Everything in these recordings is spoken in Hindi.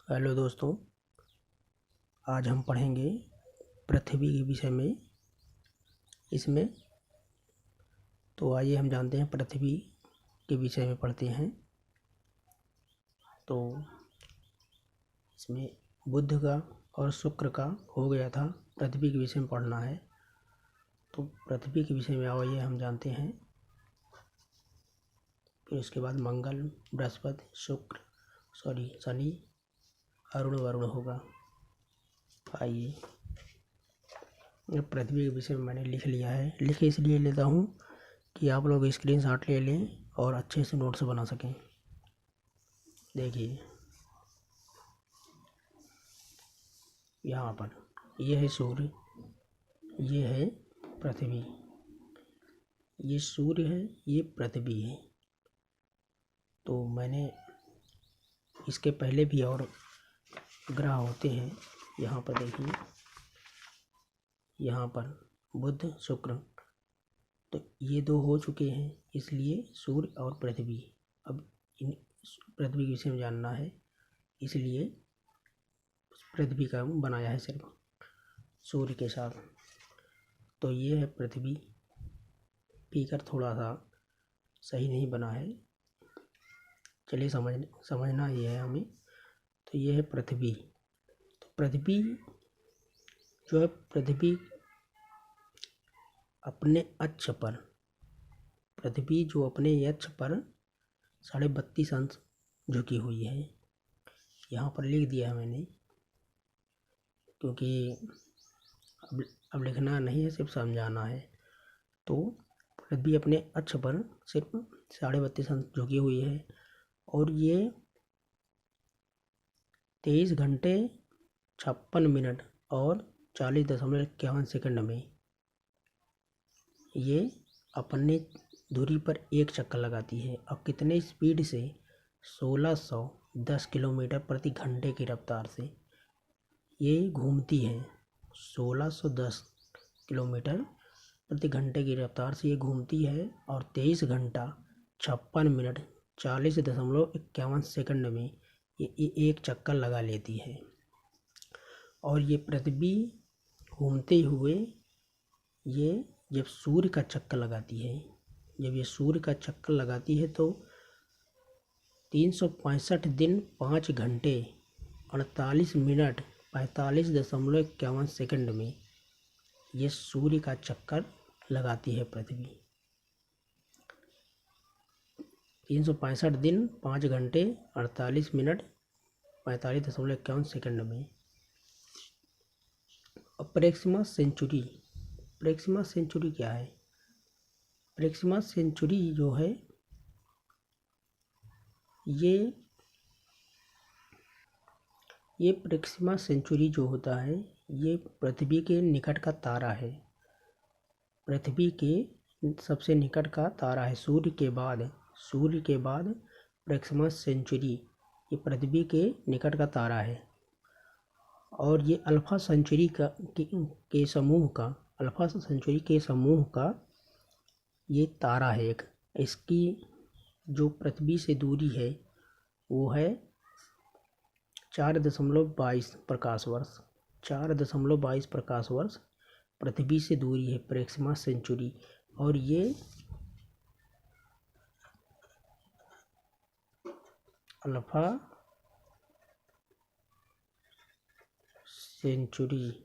हेलो दोस्तों, आज हम पढ़ेंगे पृथ्वी के विषय में। इसमें तो आइए हम जानते हैं पृथ्वी के विषय में पढ़ते हैं। तो इसमें बुध का और शुक्र का हो गया था, पृथ्वी के विषय में पढ़ना है। तो पृथ्वी के विषय में आइए हम जानते हैं। फिर उसके बाद मंगल, बृहस्पति, शनि, अरुण वरुण होगा। आइए, पृथ्वी के विषय में मैंने लिख लिया है। लिख इसलिए लेता हूँ कि आप लोग स्क्रीनशॉट ले लें और अच्छे से नोट्स बना सकें। देखिए, यहाँ पर ये है सूर्य, ये है पृथ्वी, ये सूर्य है, ये पृथ्वी है। तो मैंने इसके पहले भी और ग्रह होते हैं। यहाँ पर देखिए, यहाँ पर बुध शुक्र, तो ये दो हो चुके हैं, इसलिए सूर्य और पृथ्वी। अब इन पृथ्वी के विषय में जानना है, इसलिए पृथ्वी का बनाया है सिर्फ सूर्य के साथ। तो ये है पृथ्वी। स्पीकर थोड़ा सा सही नहीं बना है, चलिए समझना ये है हमें। तो ये है पृथ्वी। तो पृथ्वी जो है, पृथ्वी अपने अक्ष पर, पृथ्वी जो अपने अक्ष पर 32.5 अंश झुकी हुई है। यहाँ पर लिख दिया है मैंने, क्योंकि अब लिखना नहीं है, सिर्फ समझाना है। तो पृथ्वी अपने अक्ष पर सिर्फ 32.5 अंश झुकी हुई है, और ये 23 घंटे 56 मिनट और 40.51 सेकंड में ये अपने धुरी पर एक चक्कर लगाती है। और कितने स्पीड से? 1610 किलोमीटर प्रति घंटे की रफ्तार से ये घूमती है। 1610 किलोमीटर प्रति घंटे की रफ्तार से ये घूमती है, और 23 घंटा 56 मिनट 40.51 सेकंड में ये एक चक्कर लगा लेती है। और ये पृथ्वी घूमते हुए ये जब सूर्य का चक्कर लगाती है, जब ये सूर्य का चक्कर लगाती है, तो 365 दिन 5 घंटे 48 मिनट 45.51 सेकंड में ये सूर्य का चक्कर लगाती है पृथ्वी। 365 दिन 5 घंटे 48 मिनट 45.51 सेकंड में। प्रेक्सिमा सेंचुरी, प्रेक्सिमा सेंचुरी क्या है? प्रेक्सिमा सेंचुरी जो है, ये प्रेक्सिमा सेंचुरी जो होता है, ये पृथ्वी के निकट का तारा है। पृथ्वी के सबसे निकट का तारा है। सूर्य के बाद प्रेक्सिमा सेंचुरी ये पृथ्वी के निकट का तारा है। और ये अल्फा सेंचुरी के समूह का ये तारा है एक। इसकी जो पृथ्वी से दूरी है वो है 4.22 प्रकाश वर्ष। 4.22 प्रकाश वर्ष पृथ्वी से दूरी है प्रेक्सिमा सेंचुरी। और ये अल्फा सेंचुरी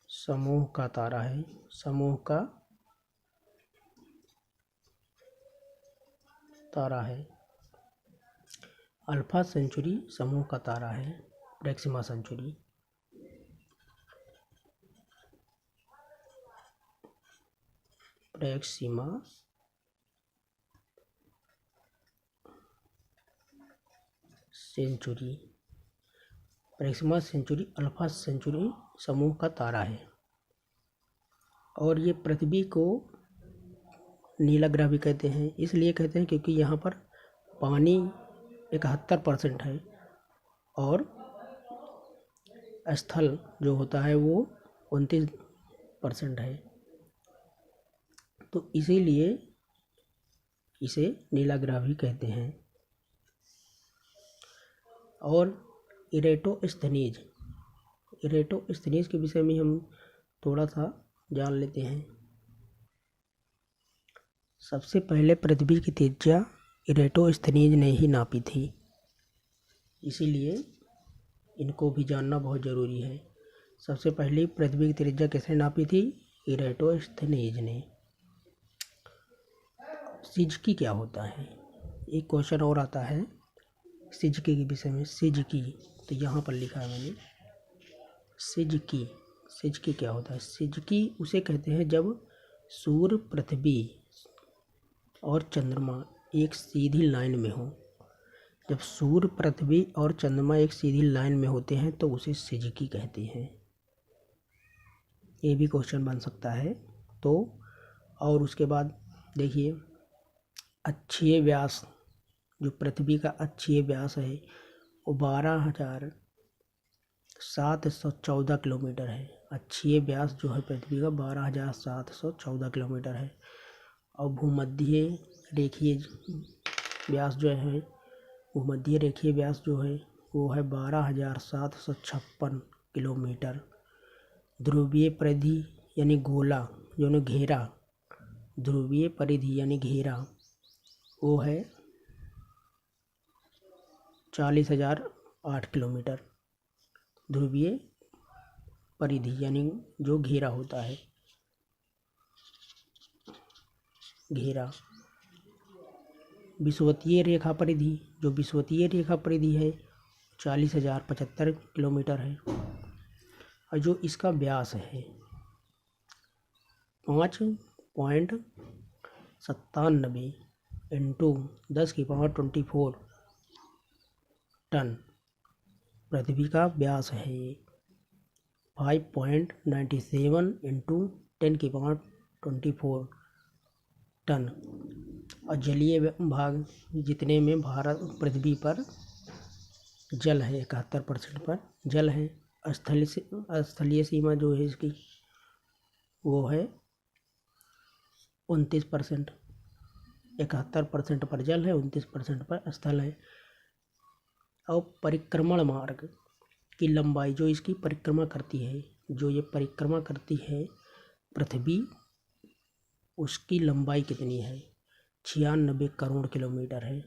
समूह का तारा है, समूह का तारा है। अल्फा सेंचुरी समूह का तारा है Proxima Centauri. Proxima Centauri, Proxima Centauri Alpha Centauri समूह का तारा है। और ये पृथ्वी को नीला ग्रह भी कहते हैं। इसलिए कहते हैं क्योंकि यहाँ पर पानी 71% है, और स्थल जो होता है वो 29% है। तो इसीलिए इसे नीला ग्रह भी कहते हैं। और इरेटोस्थनीज के विषय में हम थोड़ा सा जान लेते हैं। सबसे पहले पृथ्वी की त्रिज्या इरेटोस्थनीज ने ही नापी थी, इसीलिए इनको भी जानना बहुत ज़रूरी है। सबसे पहले पृथ्वी की त्रिज्या किसने नापी थी? इरेटोस्थनीज ने। सिजकी क्या होता है? एक क्वेश्चन और आता है सिजकी के विषय में। सिजकी, तो यहाँ पर लिखा है मैंने सिजकी क्या होता है? सिजकी उसे कहते हैं जब सूर्य, पृथ्वी और चंद्रमा एक सीधी लाइन में हो। जब सूर्य, पृथ्वी और चंद्रमा एक सीधी लाइन में होते हैं तो उसे सिजकी कहते हैं। ये भी क्वेश्चन बन सकता है। तो और उसके बाद देखिए, अक्षीय व्यास, जो पृथ्वी का अक्षीय व्यास है वो 12,714 किलोमीटर है। अक्षीय व्यास जो है पृथ्वी का 12,714 किलोमीटर है। और भूमध्य रेखीय व्यास जो है, भूमध्य रेखीय व्यास जो है वो है 12,756 किलोमीटर। ध्रुवीय परिधि यानी गोला जो ने घेरा, ध्रुवीय परिधि यानी घेरा वो है 40,008 किलोमीटर। ध्रुवीय परिधि यानी जो घेरा होता है, घेरा। विषुवतीय रेखा परिधि, जो विषुवतीय रेखा परिधि है 40,075 किलोमीटर है। और जो इसका व्यास है 5.97 इंटू 10⁻24 टन पृथ्वी का व्यास है। 5.97 इंटू 10⁻24 टन। और जलीय भाग जितने में भारत पृथ्वी पर जल है 71% पर जल है। स्थलीय सीमा जो है इसकी वो है 29%। 71% पर जल है, 29% पर स्थल है। और परिक्रमण मार्ग की लंबाई जो इसकी परिक्रमा करती है, जो ये परिक्रमा करती है पृथ्वी, उसकी लंबाई कितनी है? 96 करोड़ किलोमीटर है।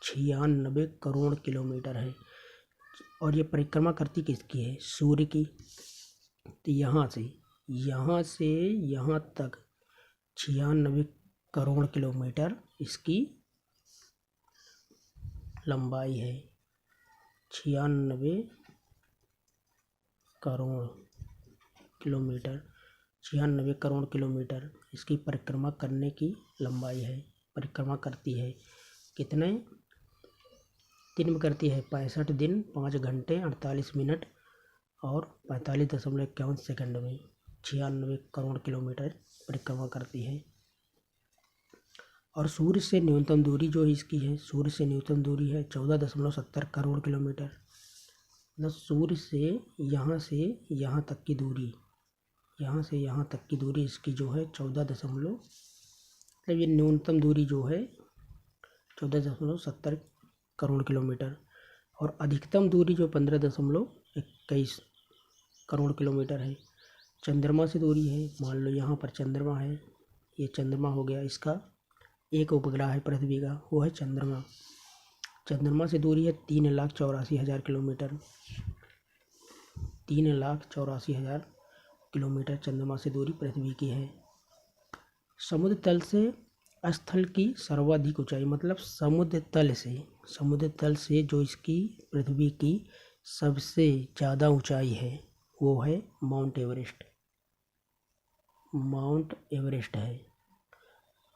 96 करोड़ किलोमीटर है। और ये परिक्रमा करती किसकी है? सूर्य की। तो यहाँ से यहाँ तक 96 करोड़ किलोमीटर इसकी लंबाई है। 96 करोड़ किलोमीटर, 96 करोड़ किलोमीटर इसकी परिक्रमा करने की लंबाई है। परिक्रमा करती है कितने दिन में करती है? 65 दिन, 5 घंटे 48 मिनट और 45.51 सेकंड में 96 करोड़ किलोमीटर परिक्रमा करती है। और सूर्य से न्यूनतम दूरी जो इसकी है, सूर्य से न्यूनतम दूरी है 14.70 करोड़ किलोमीटर। मतलब सूर्य से यहाँ तक की दूरी, यहाँ से यहाँ तक की दूरी इसकी जो है 14 मतलब ये न्यूनतम दूरी जो है 14.70 करोड़ किलोमीटर। और अधिकतम दूरी जो 15.21 करोड़ किलोमीटर है। चंद्रमा से दूरी है, मान लो यहाँ पर चंद्रमा है, ये चंद्रमा हो गया, इसका एक उपग्रह है पृथ्वी का, वो है चंद्रमा। चंद्रमा से दूरी है 3,84,000 किलोमीटर। 3,84,000 किलोमीटर चंद्रमा से दूरी पृथ्वी की है। समुद्र तल से स्थल की सर्वाधिक ऊंचाई, मतलब समुद्र तल से जो इसकी पृथ्वी की सबसे ज़्यादा ऊंचाई है वो है माउंट एवरेस्ट है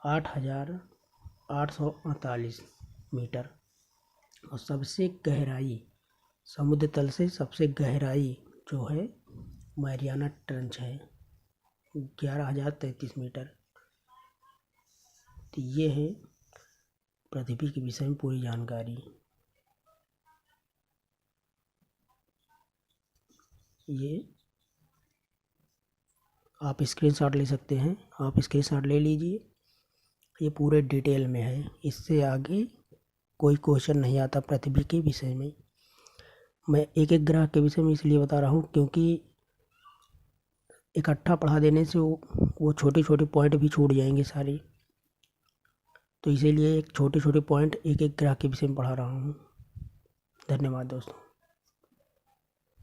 8,848 मीटर। और सबसे गहराई समुद्र तल से सबसे गहराई जो है मैरियाना ट्रेंच है 11,033 मीटर। तो ये है पृथ्वी के विषय में पूरी जानकारी। ये आप स्क्रीनशॉट ले सकते हैं, आप स्क्रीनशॉट ले लीजिए। ये पूरे डिटेल में है, इससे आगे कोई क्वेश्चन नहीं आता पृथ्वी के विषय में। मैं एक एक ग्राहक के विषय में इसलिए बता रहा हूँ क्योंकि इकट्ठा पढ़ा देने से वो छोटे छोटे पॉइंट भी छूट जाएंगे सारे। तो इसीलिए एक छोटे छोटे पॉइंट एक एक ग्राहक के विषय में पढ़ा रहा हूँ। धन्यवाद दोस्तों।